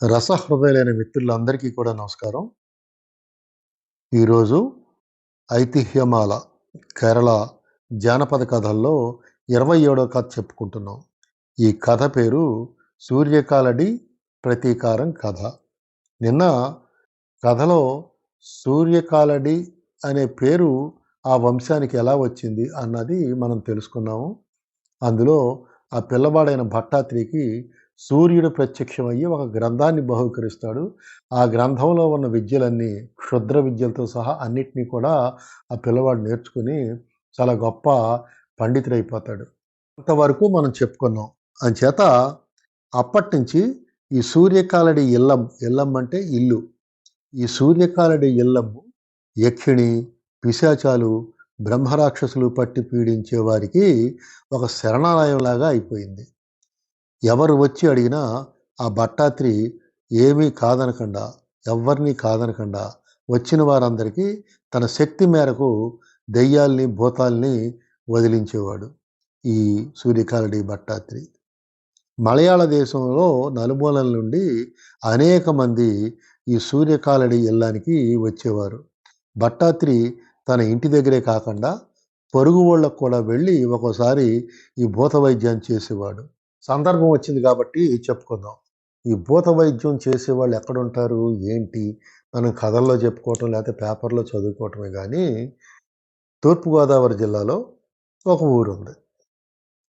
రసహృదయులైన మిత్రులందరికీ కూడా నమస్కారం. ఈరోజు ఐతిహ్యమాల కేరళ జానపద కథల్లో 27వ కథ చెప్పుకుంటున్నాం. ఈ కథ పేరు సూర్యకాలడి ప్రతీకారం కథ. నిన్న కథలో సూర్యకాలడి అనే పేరు ఆ వంశానికి ఎలా వచ్చింది అన్నది మనం తెలుసుకున్నాము. అందులో ఆ పిల్లవాడైన భట్టాత్రికి సూర్యుడు ప్రత్యక్షమయ్యి ఒక గ్రంథాన్ని బహూకరిస్తాడు. ఆ గ్రంథంలో ఉన్న విద్యలన్నీ క్షుద్ర విద్యలతో సహా అన్నిటినీ కూడా ఆ పిల్లవాడు నేర్చుకుని చాలా గొప్ప పండితుడైపోతాడు. అంతవరకు మనం చెప్పుకున్నాం. అంచేత అప్పటినుంచి ఈ సూర్యకాలడి ఇల్లం అంటే ఇల్లు. ఈ సూర్యకాలడి ఇల్లము యక్షిణి, పిశాచాలు, బ్రహ్మరాక్షసులు పట్టి పీడించే వారికి ఒక శరణాలయంలాగా అయిపోయింది. ఎవరు వచ్చి అడిగినా ఆ భట్టాత్రి ఏమీ కాదనకుండా, ఎవ్వరినీ కాదనకుండా వచ్చిన వారందరికీ తన శక్తి మేరకు దెయ్యాల్ని, భూతాల్ని వదిలించేవాడు ఈ సూర్యకాలడి భట్టాత్రి. మలయాళ దేశంలో నలుమూలల నుండి అనేక మంది ఈ సూర్యకాలడి ఇల్లానికి వచ్చేవారు. భట్టాత్రి తన ఇంటి దగ్గరే కాకుండా పొరుగు ఊళ్ళకు కూడా వెళ్ళి ఒక్కోసారి ఈ భూత వైద్యాన్ని చేసేవాడు. సందర్భం వచ్చింది కాబట్టి చెప్పుకుందాం. ఈ భూత వైద్యం చేసేవాళ్ళు ఎక్కడుంటారు, ఏంటి? మనం కథల్లో చెప్పుకోవటం లేకపోతే పేపర్లో చదువుకోవటమే కానీ తూర్పుగోదావరి జిల్లాలో ఒక ఊరుంది.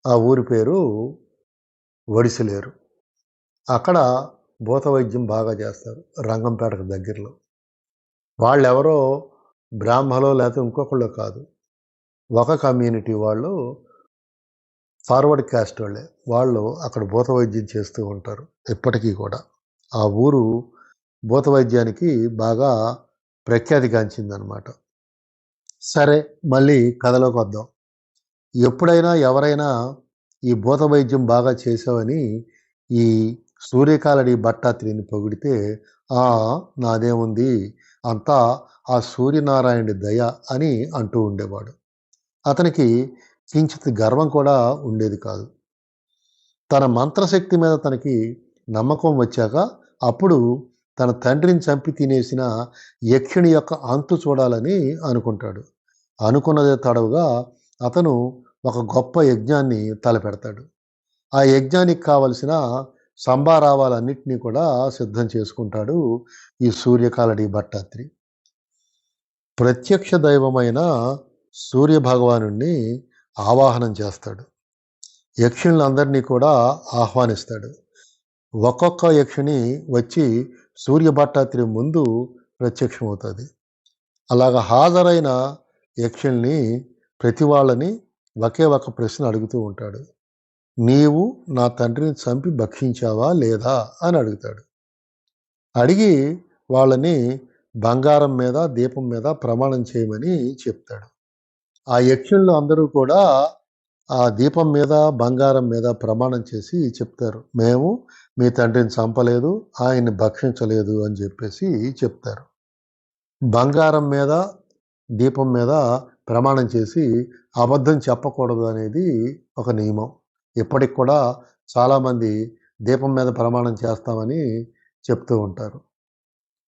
ఆ ఊరి పేరు వడిసెలేరు. అక్కడ భూత వైద్యం బాగా చేస్తారు రంగంపేటకు దగ్గరలో. వాళ్ళెవరో బ్రాహ్మలో లేకపోతే ఇంకొకళ్ళు కాదు. ఒక కమ్యూనిటీ వాళ్ళు, ఫార్వర్డ్ క్యాస్ట్ వాళ్ళే. వాళ్ళు అక్కడ భూత వైద్యం చేస్తూ ఉంటారు ఇప్పటికీ కూడా. ఆ ఊరు భూత వైద్యానికి బాగా ప్రఖ్యాతిగాంచిందనమాట. సరే, మళ్ళీ కథలోకి వద్దాం. ఎప్పుడైనా ఎవరైనా ఈ భూత వైద్యం బాగా చేసావని ఈ సూర్యకాలడి భట్టాత్రిని పొగిడితే, నాదేముంది, అంతా ఆ సూర్యనారాయణుడి దయ అని అంటూ ఉండేవాడు. అతనికి కించిత్ గర్వం కూడా ఉండేది కాదు. తన మంత్రశక్తి మీద తనకి నమ్మకం వచ్చాక అప్పుడు తన తండ్రిని చంపి తినేసిన యక్షిణి యొక్క అంతు చూడాలని అనుకుంటాడు. అనుకున్నదే తడవుగా అతను ఒక గొప్ప యజ్ఞాన్ని తలపెడతాడు. ఆ యజ్ఞానికి కావలసిన సంభారావాలన్నింటినీ కూడా సిద్ధం చేసుకుంటాడు ఈ సూర్యకాలడి భట్టాత్రి. ప్రత్యక్ష దైవమైన సూర్య భగవానుణ్ణి ఆవాహనం చేస్తాడు. యక్షిణులందరినీ కూడా ఆహ్వానిస్తాడు. ఒక్కొక్క యక్షిణి వచ్చి సూర్య భట్టాత్రి ముందు ప్రత్యక్షమవుతుంది. అలాగా హాజరైన యక్షిణ్ణి ప్రతి వాళ్ళని ఒకే ఒక ప్రశ్న అడుగుతూ ఉంటాడు. నీవు నా తండ్రిని చంపి భక్షించావా లేదా అని అడుగుతాడు. అడిగి వాళ్ళని బంగారం మీద, దీపం మీద ప్రమాణం చేయమని చెప్తాడు. ఆ యక్షులు అందరూ కూడా ఆ దీపం మీద, బంగారం మీద ప్రమాణం చేసి చెప్తారు, మేము మీ తండ్రిని చంపలేదు, ఆయన్ని భక్షించలేదు అని చెప్పేసి చెప్తారు. బంగారం మీద, దీపం మీద ప్రమాణం చేసి అబద్ధం చెప్పకూడదు అనేది ఒక నియమం. ఇప్పటికి కూడా చాలామంది దీపం మీద ప్రమాణం చేస్తామని చెప్తూ ఉంటారు.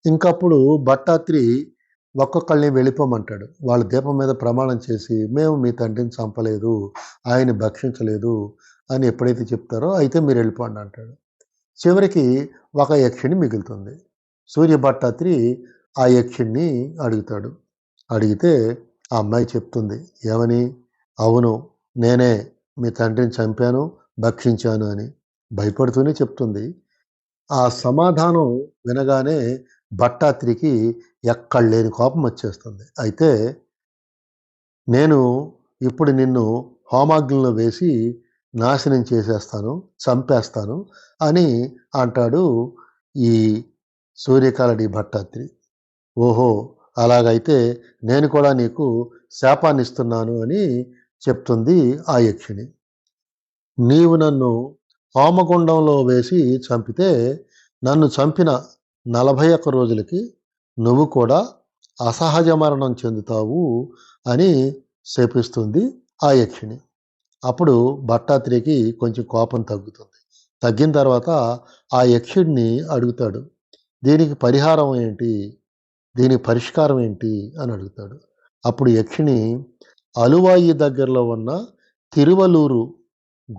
ఇంకప్పుడు భట్టాత్రి ఒక్కొక్కళ్ళని వెళ్ళిపోమంటాడు. వాళ్ళు దీపం మీద ప్రమాణం చేసి మేము మీ తండ్రిని చంపలేదు, ఆయన్ని భక్షించలేదు అని ఎప్పుడైతే చెప్తారో అయితే మీరు వెళ్ళిపోండి అంటాడు. చివరికి ఒక యక్షిణి మిగులుతుంది. సూర్య భట్టాత్రి ఆ యక్షిణ్ణి అడుగుతాడు. అడిగితే ఆ అమ్మాయి చెప్తుంది ఏమని, అవును నేనే మీ తండ్రిని చంపాను, భక్షించాను అని భయపడుతూనే చెప్తుంది. ఆ సమాధానం వినగానే భట్టాత్రికి ఎక్కడలేని కోపం వచ్చేస్తుంది. అయితే నేను ఇప్పుడు నిన్ను హోమాగ్నిలో వేసి నాశనం చేసేస్తాను, చంపేస్తాను అని అంటాడు ఈ సూర్యకాలడి భట్టాత్రి. ఓహో, అలాగైతే నేను కూడా నీకు శాపాన్ని ఇస్తున్నాను అని చెప్తుంది ఆ యక్షిణి. నీవు నన్ను హోమగుండంలో వేసి చంపితే నన్ను చంపిన 41 రోజులకి నువ్వు కూడా అసహజ మరణం చెందుతావు అని శపిస్తుంది ఆ యక్షిణి. అప్పుడు భట్టాత్రికి కొంచెం కోపం తగ్గుతుంది. తగ్గిన తర్వాత ఆ యక్షుడిని అడుగుతాడు. దీనికి పరిహారం ఏంటి? దీనికి పరిష్కారం ఏంటి? అని అడుగుతాడు. అప్పుడు యక్షిణి అలువాయి దగ్గరలో ఉన్న తిరువలూరు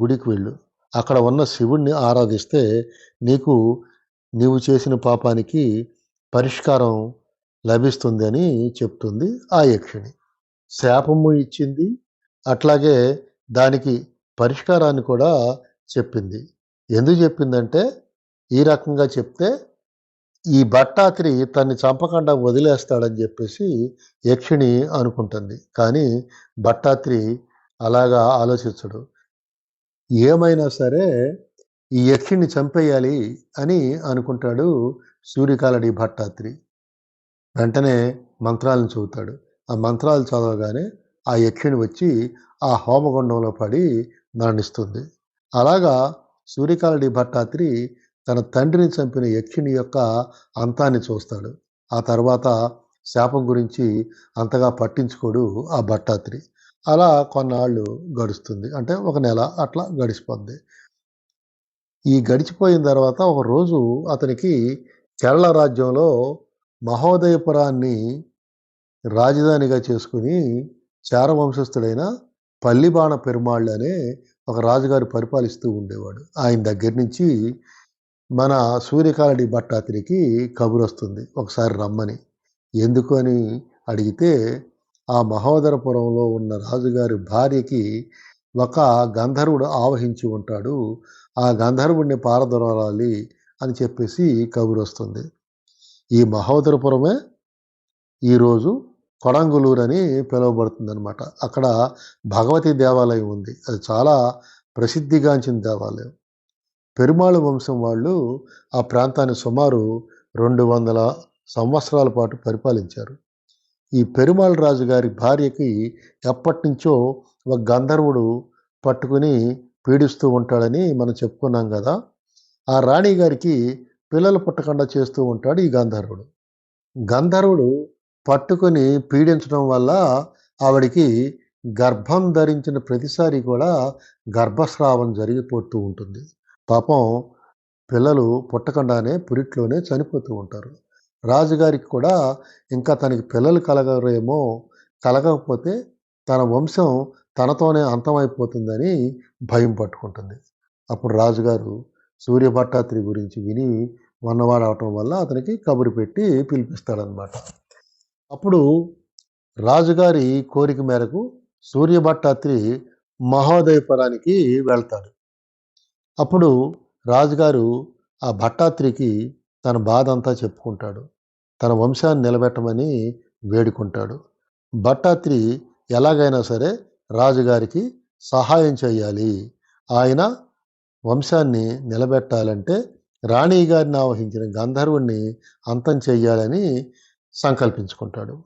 గుడికి వెళ్ళు. అక్కడ ఉన్న శివుడిని ఆరాధిస్తే నీకు నీవు చేసిన పాపానికి పరిష్కారం లభిస్తుంది అని చెప్తుంది ఆ యక్షిణి. శాపము ఇచ్చింది. అట్లాగే దానికి పరిష్కారాన్ని కూడా చెప్పింది. ఎందుకు చెప్పిందంటే ఈ రకంగా చెప్తే ఈ భట్టాత్రి తన్ని చంపకుండా వదిలేస్తాడని చెప్పేసి యక్షిణి అనుకుంటుంది. కానీ భట్టాత్రి అలాగా ఆలోచించడు. ఏమైనా సరే ఈ యక్షిణ్ణి చంపేయాలి అని అనుకుంటాడు సూర్యకాలడి భట్టాత్రి. వెంటనే మంత్రాలను చదువుతాడు. ఆ మంత్రాలు చదవగానే ఆ యక్షిణి వచ్చి ఆ హోమగుండంలో పడి మరణిస్తుంది. అలాగా సూర్యకాలడి భట్టాత్రి తన తండ్రిని చంపిన యక్షిణి యొక్క అంతాన్ని చూస్తాడు. ఆ తర్వాత శాపం గురించి అంతగా పట్టించుకోడు ఆ భట్టాత్రి. అలా కొన్నాళ్ళు గడుస్తుంది. అంటే ఒక నెల అట్లా గడిచిపోద్ది. ఈ గడిచిపోయిన తర్వాత ఒకరోజు అతనికి కేరళ రాజ్యంలో మహోదయపురాన్ని రాజధానిగా చేసుకుని చారవంశస్థుడైన పల్లిబాణ పెరుమాళ్ళు అనే ఒక రాజుగారు పరిపాలిస్తూ ఉండేవాడు. ఆయన దగ్గర నుంచి మన సూర్యకాలడి భట్టాత్రికి కబురు వస్తుంది ఒకసారి రమ్మని. ఎందుకు అని అడిగితే ఆ మహోదరపురంలో ఉన్న రాజుగారి భార్యకి ఒక గంధర్వుడు ఆవహించి ఉంటాడు. ఆ గంధర్వుడిని పారదొరాలి అని చెప్పేసి కబురు వస్తుంది. ఈ మహోదరపురమే ఈరోజు కొడంగులూరు అని పిలువబడుతుందనమాట. అక్కడ భగవతి దేవాలయం ఉంది. అది చాలా ప్రసిద్ధిగాంచిన దేవాలయం. పెరుమాళ్ వంశం వాళ్ళు ఆ ప్రాంతాన్ని సుమారు 200 సంవత్సరాల పాటు పరిపాలించారు. ఈ పెరుమాళ్ రాజు గారి భార్యకి ఎప్పటినుంచో ఒక గంధర్వుడు పట్టుకుని పీడిస్తూ ఉంటాడని మనం చెప్పుకున్నాం కదా. ఆ రాణి గారికి పిల్లలు పుట్టకుండా చేస్తూ ఉంటాడు ఈ గంధర్వుడు. గంధర్వుడు పట్టుకుని పీడించడం వల్ల ఆవిడికి గర్భం ధరించిన ప్రతిసారి కూడా గర్భస్రావం జరిగిపోతూ ఉంటుంది. పాపం పిల్లలు పుట్టకుండానే పురిట్లోనే చనిపోతూ ఉంటారు. రాజుగారికి కూడా ఇంకా తనకి పిల్లలు కలగరేమో, కలగకపోతే తన వంశం తనతోనే అంతమైపోతుందని భయం పట్టుకుంటుంది. అప్పుడు రాజుగారు సూర్యభట్టాత్రి గురించి విని ఉన్నవాడు అవటం వల్ల అతనికి కబురు పెట్టి పిలిపిస్తాడనమాట. అప్పుడు రాజుగారి కోరిక మేరకు సూర్యభట్టాత్రి మహోదయపురానికి వెళ్తాడు. అప్పుడు రాజుగారు ఆ భట్టాత్రికి తన బాధ అంతా చెప్పుకుంటాడు. తన వంశాన్ని నిలబెట్టమని వేడుకుంటాడు. భట్టాత్రి ఎలాగైనా సరే రాజుగారికి సహాయం చేయాలి. ఆయన వంశాన్ని నిలబెట్టాలంటే రాణి గారిని ఆవహించిన గంధర్వుణ్ణి అంతం చెయ్యాలని సంకల్పించుకుంటాడు.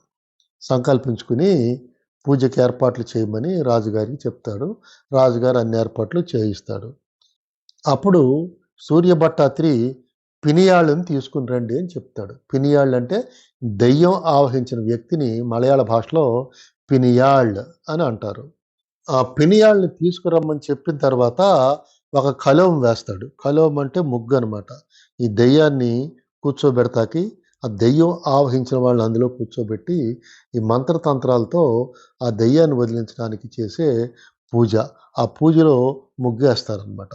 సంకల్పించుకుని పూజకి ఏర్పాట్లు చేయమని రాజుగారికి చెప్తాడు. రాజుగారు అన్ని ఏర్పాట్లు చేయిస్తాడు. అప్పుడు సూర్యభట్టాత్రి పినియాళ్ళని తీసుకుని రండి అని చెప్తాడు. పినియాళ్ళు అంటే దెయ్యం ఆవహించిన వ్యక్తిని మలయాళ భాషలో పినియాళ్ అని అంటారు. ఆ పినియాళ్ళని తీసుకురమ్మని చెప్పిన తర్వాత ఒక కలోం వేస్తాడు. కలోం అంటే ముగ్గు అనమాట. ఈ దెయ్యాన్ని కూర్చోబెడతాకి ఆ దెయ్యం ఆవహించిన వాళ్ళని అందులో కూర్చోబెట్టి ఈ మంత్రతంత్రాలతో ఆ దెయ్యాన్ని వదిలించడానికి చేసే పూజ. ఆ పూజలో ముగ్గేస్తారనమాట.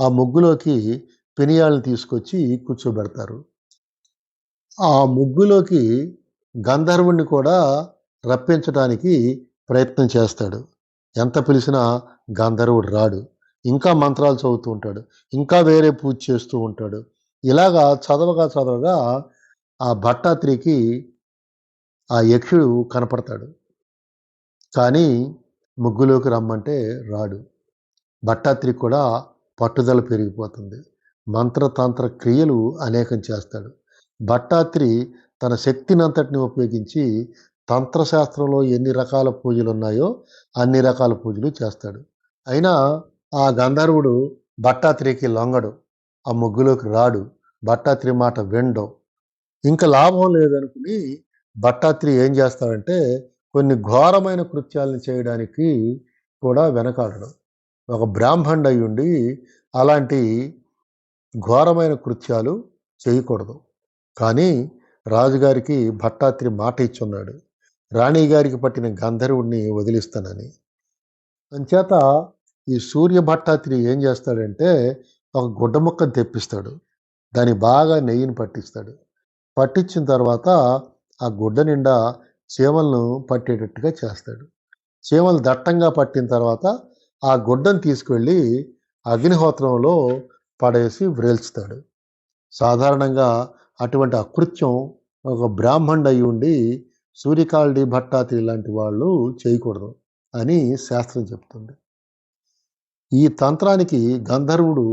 ఆ ముగ్గులోకి పెనియాళ్ళని తీసుకొచ్చి కూర్చోబెడతారు. ఆ ముగ్గులోకి గంధర్వుణ్ణి కూడా రప్పించడానికి ప్రయత్నం చేస్తాడు. ఎంత పిలిచినా గంధర్వుడు రాడు. ఇంకా మంత్రాలు చదువుతూ ఉంటాడు. ఇంకా వేరే పూజ చేస్తూ ఉంటాడు. ఇలాగా చదవగా ఆ భట్టాత్రికి ఆ యక్షుడు కనపడతాడు. కానీ ముగ్గులోకి రమ్మంటే రాడు. భట్టాత్రికి కూడా పట్టుదల పెరిగిపోతుంది. మంత్రతంత్ర క్రియలు అనేకం చేస్తాడు. భట్టాత్రి తన శక్తినంతటిని ఉపయోగించి తంత్రశాస్త్రంలో ఎన్ని రకాల పూజలు ఉన్నాయో అన్ని రకాల పూజలు చేస్తాడు. అయినా ఆ గంధర్వుడు భట్టాత్రికి లొంగడు. ఆ ముగ్గులోకి రాడు. భట్టాత్రి మాట వినడు. ఇంకా లాభం లేదనుకుని భట్టాత్రి ఏం చేస్తాడంటే కొన్ని ఘోరమైన కృత్యాలను చేయడానికి కూడా వెనకాడడు. ఒక బ్రాహ్మణుడు అయ్యుండి అలాంటి ఘోరమైన కృత్యాలు చేయకూడదు. కానీ రాజుగారికి భట్టాత్రి మాట ఇచ్చున్నాడు, రాణిగారికి పట్టిన గంధర్వుడిని వదిలిస్తానని. అంచేత ఈ సూర్య భట్టాత్రి ఏం చేస్తాడంటే ఒక గుడ్డ ముక్కను తెప్పిస్తాడు, దానికి బాగా నెయ్యిని పట్టిస్తాడు. పట్టించిన తర్వాత ఆ గుడ్డ నిండా చీమలను పట్టేటట్టుగా చేస్తాడు. చీమలు దట్టంగా పట్టిన తర్వాత ఆ గుడ్డను తీసుకువెళ్ళి అగ్నిహోత్రంలో పడేసి వ్రేల్చుతాడు. సాధారణంగా అటువంటి అకృత్యం ఒక బ్రాహ్మణుడు అయి ఉండి సూర్యకాళి భట్టాత్రి లాంటి వాళ్ళు చేయకూడదు అని శాస్త్రం చెప్తుంది. ఈ తంత్రానికి గంధర్వుడు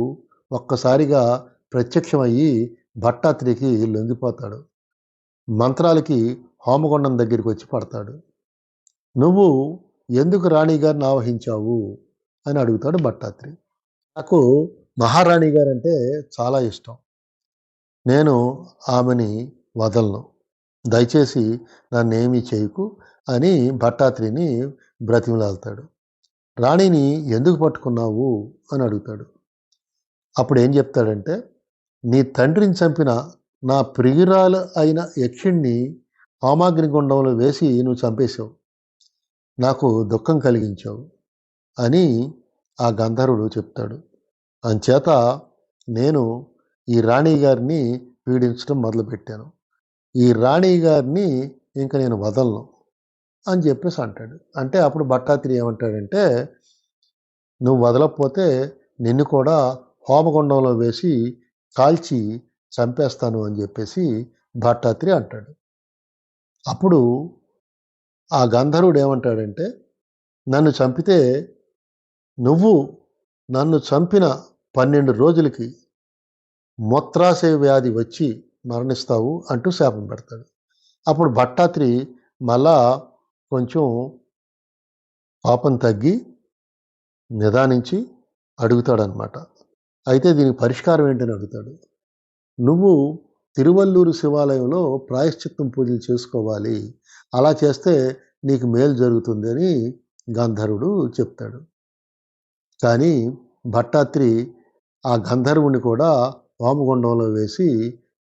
ఒక్కసారిగా ప్రత్యక్షమయ్యి భట్టాత్రికి లొంగిపోతాడు. మంత్రాలకి హోమగుండం దగ్గరికి వచ్చి పడతాడు. నువ్వు ఎందుకు రాణిగారిని ఆవహించావు అని అడుగుతాడు భట్టాత్రి. నాకు మహారాణి గారంటే చాలా ఇష్టం, నేను ఆమెని వదలను, దయచేసి నన్నేమీ చేయకు అని భట్టాత్రిని బ్రతిమలాడతాడు. రాణిని ఎందుకు పట్టుకున్నావు అని అడుగుతాడు. అప్పుడు ఏం చెప్తాడంటే, నీ తండ్రిని చంపిన నా ప్రియురాలు అయిన యక్షిణ్ణి హోమాగ్నిగుండంలో వేసి నువ్వు చంపేశావు, నాకు దుఃఖం కలిగించావు అని ఆ గంధర్వుడు చెప్తాడు. అంచేత నేను ఈ రాణి గారిని పీడించడం మొదలుపెట్టాను, ఈ రాణి గారిని ఇంక నేను వదలను అని చెప్పేసి అంటాడు. అంటే అప్పుడు భట్టాత్రి ఏమంటాడంటే, నువ్వు వదలకపోతే నిన్ను కూడా హోమగుండంలో వేసి కాల్చి చంపేస్తాను అని చెప్పేసి భట్టాత్రి అంటాడు. అప్పుడు ఆ గంధర్వుడు ఏమంటాడంటే, నన్ను చంపితే నువ్వు నన్ను చంపిన 12 రోజులకి మూత్రాశయ వ్యాధి వచ్చి మరణిస్తావు అంటూ శాపం పెడతాడు. అప్పుడు భట్టాత్రి మళ్ళా కొంచెం కోపం తగ్గి నిదానించి అడుగుతాడనమాట. అయితే దీనికి పరిష్కారం ఏంటని అడుగుతాడు. నువ్వు తిరువల్లూరు శివాలయంలో ప్రాయశ్చిత్తం పూజలు చేసుకోవాలి, అలా చేస్తే నీకు మేలు జరుగుతుంది అని గంధర్వుడు చెప్తాడు. కానీ భట్టాత్రి ఆ గంధర్వుని కూడా హోమగుండంలో వేసి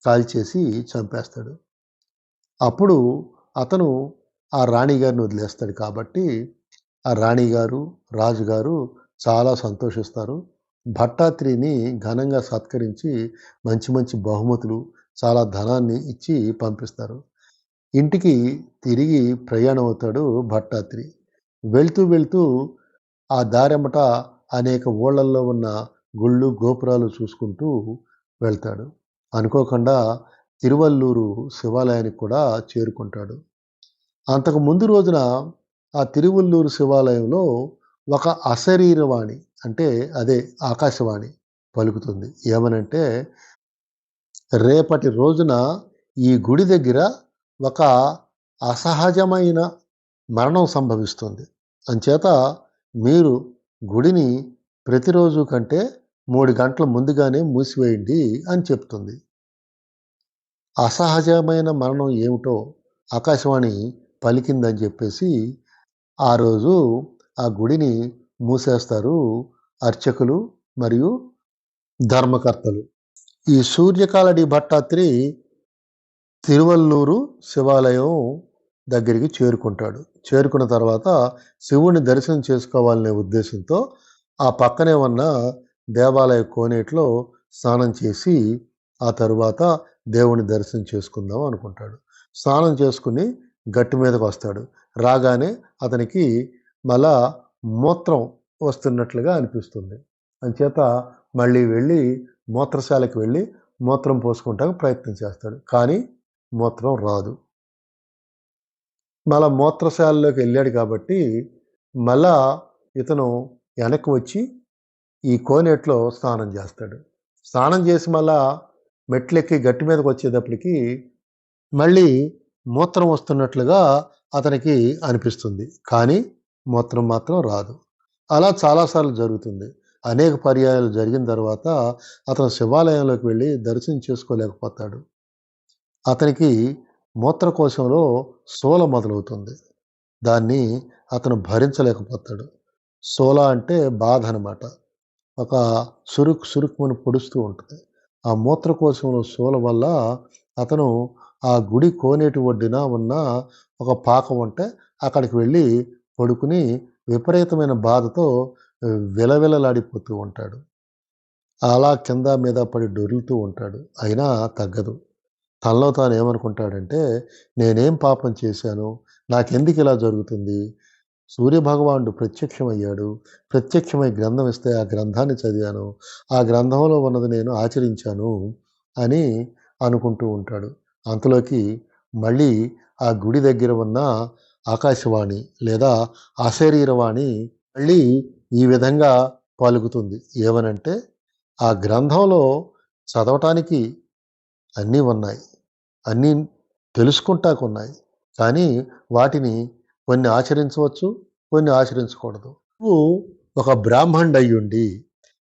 కాల్చేసి చంపేస్తాడు. అప్పుడు అతను ఆ రాణిగారిని వదిలేస్తాడు. కాబట్టి ఆ రాణిగారు రాజుగారు చాలా సంతోషిస్తారు. భట్టాత్రిని ఘనంగా సత్కరించి మంచి మంచి బహుమతులు, చాలా ధనాన్ని ఇచ్చి పంపిస్తారు. ఇంటికి తిరిగి ప్రయాణం అవుతాడు భట్టాత్రి. వెళ్తూ వెళ్తూ ఆ దారెమ్మట అనేక ఊళ్ళల్లో ఉన్న గుళ్ళు గోపురాలు చూసుకుంటూ వెళ్తాడు. అనుకోకుండా తిరువల్లూరు శివాలయానికి కూడా చేరుకుంటాడు. అంతకు ముందు రోజున ఆ తిరువల్లూరు శివాలయంలో ఒక అశరీరవాణి, అంటే అదే ఆకాశవాణి పలుకుతుంది. ఏమనంటే, రేపటి రోజున ఈ గుడి దగ్గర ఒక అసహజమైన మరణం సంభవిస్తుంది, అంచేత మీరు గుడిని ప్రతిరోజు కంటే 3 గంటల ముందుగానే మూసివేయండి అని చెప్తుంది. అసహజమైన మరణం ఏమిటో ఆకాశవాణి పలికిందని చెప్పేసి ఆ రోజు ఆ గుడిని మూసేస్తారు అర్చకులు మరియు ధర్మకర్తలు. ఈ సూర్యకాలడి భట్టాత్రి తిరువల్లూరు శివాలయం దగ్గరికి చేరుకుంటాడు. చేరుకున్న తర్వాత శివుని దర్శనం చేసుకోవాలనే ఉద్దేశంతో ఆ పక్కనే ఉన్న దేవాలయ కోనేటిలో స్నానం చేసి ఆ తరువాత దేవుని దర్శనం చేసుకుందాం అనుకుంటాడు. స్నానం చేసుకుని గట్టు మీదకు వస్తాడు. రాగానే అతనికి మళ్ళా మూత్రం వస్తున్నట్లుగా అనిపిస్తుంది. అంచేత మళ్ళీ వెళ్ళి మూత్రశాలకు వెళ్ళి మూత్రం పోసుకుంటానికి ప్రయత్నం చేస్తాడు. కానీ మూత్రం రాదు. మళ్ళా మూత్రశాలలోకి వెళ్ళాడు కాబట్టి మళ్ళా ఇతను వెనక్కి వచ్చి ఈ కోనేట్లో స్నానం చేస్తాడు. స్నానం చేసి మళ్ళా మెట్లెక్కి గట్టి మీదకి వచ్చేటప్పటికి మళ్ళీ మూత్రం వస్తున్నట్లుగా అతనికి అనిపిస్తుంది. కానీ మూత్రం మాత్రం రాదు. అలా చాలాసార్లు జరుగుతుంది. అనేక పర్యాయాలు జరిగిన తర్వాత అతను శివాలయంలోకి వెళ్ళి దర్శనం చేసుకోలేకపోతాడు. అతనికి మూత్రకోశంలో శూల మొదలవుతుంది. దాన్ని అతను భరించలేకపోతాడు. శూల అంటే బాధ అనమాట. ఒక సురుక్కుమని పొడుస్తూ ఉంటుంది. ఆ మూత్రకోశంలో శూల వల్ల అతను ఆ గుడి కోనేటి ఒడ్డున ఉన్న ఒక పాక ఉంటే అక్కడికి వెళ్ళి పడుకుని విపరీతమైన బాధతో విలవిలలాడిపోతూ ఉంటాడు. అలా కింద మీద పడి డొర్లుతూ ఉంటాడు. అయినా తగ్గదు. తనలో తాను ఏమనుకుంటాడంటే, నేనేం పాపం చేశాను? నాకెందుకు ఇలా జరుగుతుంది? సూర్యభగవానుడు ప్రత్యక్షమయ్యాడు. ప్రత్యక్షమై గ్రంథం ఇస్తే ఆ గ్రంథాన్ని చదివాను. ఆ గ్రంథంలో ఉన్నది నేను ఆచరించాను అని అనుకుంటూ ఉంటాడు. అంతలోకి మళ్ళీ ఆ గుడి దగ్గర ఉన్న ఆకాశవాణి లేదా అశరీరవాణి మళ్ళీ ఈ విధంగా పలుకుతుంది. ఏమనంటే, ఆ గ్రంథంలో చదవటానికి అన్నీ ఉన్నాయి. అన్నీ తెలుసుకుంటాకున్నాయి. కానీ వాటిని కొన్ని ఆచరించవచ్చు, కొన్ని ఆచరించకూడదు. నువ్వు ఒక బ్రాహ్మణుడయ్యుండి,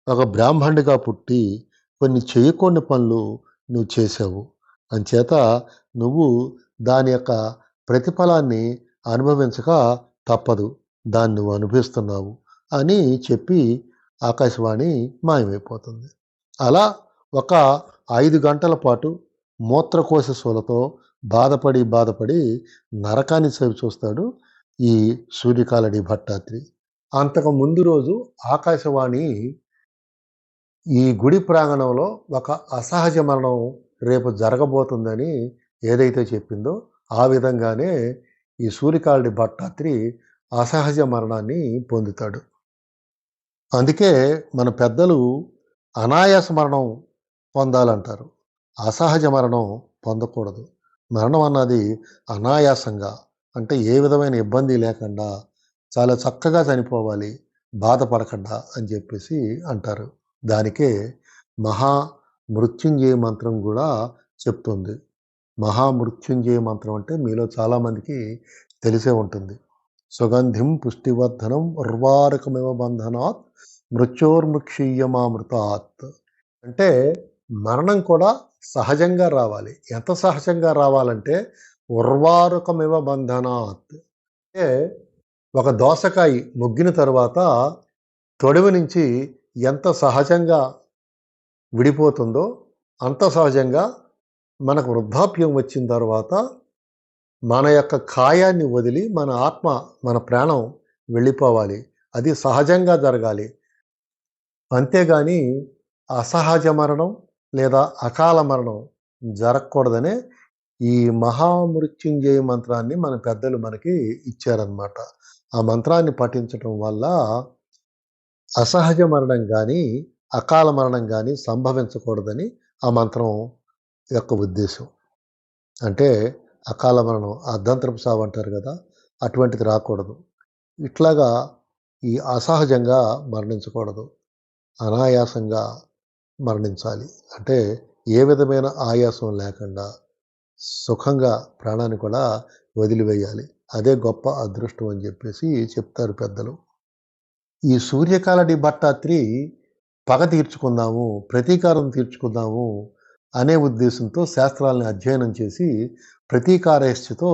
ఒక బ్రాహ్మణుడిగా పుట్టి కొన్ని చేయకూడని పనులు నువ్వు చేశావు. అంచేత నువ్వు దాని యొక్క ప్రతిఫలాన్ని అనుభవించక తప్పదు. దాన్ని నువ్వు అనుభవిస్తున్నావు అని చెప్పి ఆకాశవాణి మాయమైపోతుంది. అలా ఒక 5 గంటల పాటు మూత్రకోశ శూలతో బాధపడి నరకాన్ని చవిచూస్తాడు ఈ సూర్యకాలడి భట్టాద్రి. అంతకు ముందు రోజు ఆకాశవాణి ఈ గుడి ప్రాంగణంలో ఒక అసహజ మరణం రేపు జరగబోతుందని ఏదైతే చెప్పిందో ఆ విధంగానే ఈ సూర్యకాలడి భట్టాద్రి అసహజ మరణాన్ని పొందుతాడు. అందుకే మన పెద్దలు అనాయాస మరణం పొందాలంటారు. అసహజ మరణం పొందకూడదు. మరణం అన్నది అనాయాసంగా, అంటే ఏ విధమైన ఇబ్బంది లేకుండా చాలా చక్కగా చనిపోవాలి, బాధపడకుండా అని చెప్పేసి అంటారు. దానికే మహామృత్యుంజయ మంత్రం కూడా చెప్తుంది. మహామృత్యుంజయ మంత్రం అంటే మీలో చాలామందికి తెలిసే ఉంటుంది. సుగంధిం పుష్టివర్ధనం ఉర్వారకమివ బంధనాత్ మృత్యోర్ముక్షీయమామృతాత్. అంటే మరణం కూడా సహజంగా రావాలి. ఎంత సహజంగా రావాలంటే ఉర్వారుకమివ బంధనాత్. అంటే ఒక దోసకాయ మొగ్గిన తర్వాత తొడిమి నుంచి ఎంత సహజంగా విడిపోతుందో అంత సహజంగా మనకు వృద్ధాప్యం వచ్చిన తర్వాత మన యొక్క కాయాన్ని వదిలి మన ఆత్మ, మన ప్రాణం వెళ్ళిపోవాలి. అది సహజంగా జరగాలి. అంతేగాని అసహజ మరణం లేదా అకాల మరణం జరగకూడదనే ఈ మహామృత్యుంజయ మంత్రాన్ని మన పెద్దలు మనకి ఇచ్చారనమాట. ఆ మంత్రాన్ని పఠించటం వల్ల అసహజ మరణం కానీ అకాల మరణం కానీ సంభవించకూడదని ఆ మంత్రం యొక్క ఉద్దేశం. అంటే అకాల మరణం, అర్ధంతరపు సావు అంటారు కదా, అటువంటిది రాకూడదు. ఇట్లాగా ఈ అసహజంగా మరణించకూడదు, అనాయాసంగా మరణించాలి. అంటే ఏ విధమైన ఆయాసం లేకుండా సుఖంగా ప్రాణాన్ని కూడా వదిలివేయాలి. అదే గొప్ప అదృష్టం అని చెప్పేసి చెప్తారు పెద్దలు. ఈ సూర్యకాలడి భట్టాద్రి పగ తీర్చుకుందాము, ప్రతీకారం తీర్చుకుందాము అనే ఉద్దేశంతో శాస్త్రాలను అధ్యయనం చేసి ప్రతీకారేష్టితో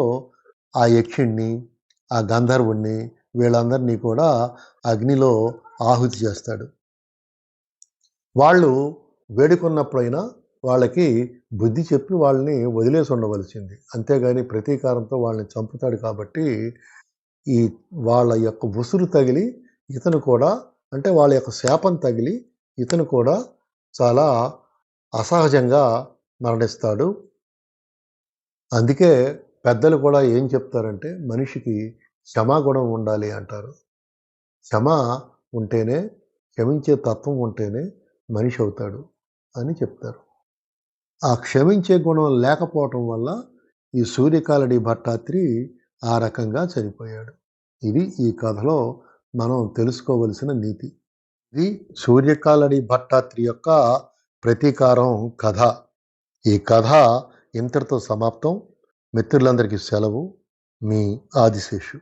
ఆ యక్షుణ్ణి, ఆ గంధర్వుణ్ణి వీళ్ళందరినీ కూడా అగ్నిలో ఆహుతి చేస్తాడు. వాళ్ళు వేడుకున్నప్పుడైనా వాళ్ళకి బుద్ధి చెప్పి వాళ్ళని వదిలేసి ఉండవలసింది. అంతేగాని ప్రతీకారంతో వాళ్ళని చంపుతాడు కాబట్టి ఈ వాళ్ళ యొక్క ఉసురు తగిలి ఇతను కూడా, అంటే వాళ్ళ యొక్క శాపం తగిలి ఇతను కూడా చాలా అసహజంగా మరణిస్తాడు. అందుకే పెద్దలు కూడా ఏం చెప్తారంటే మనిషికి క్షమాగుణం ఉండాలి అంటారు. క్షమ ఉంటేనే, క్షమించే తత్వం ఉంటేనే మనిషి అవుతాడు అని చెప్తారు. ఆ క్షమించే గుణం లేకపోవటం వల్ల ఈ సూర్యకాలడి భట్టాద్రి ఆ రకంగా చనిపోయాడు. ఇది ఈ కథలో మనం తెలుసుకోవలసిన నీతి. ఇది సూర్యకాలడి భట్టాద్రి యొక్క ప్రతీకారం కథ. ఈ కథ ఇంతటితో సమాప్తం. మిత్రులందరికీ సెలవు. మీ ఆదిశేషు.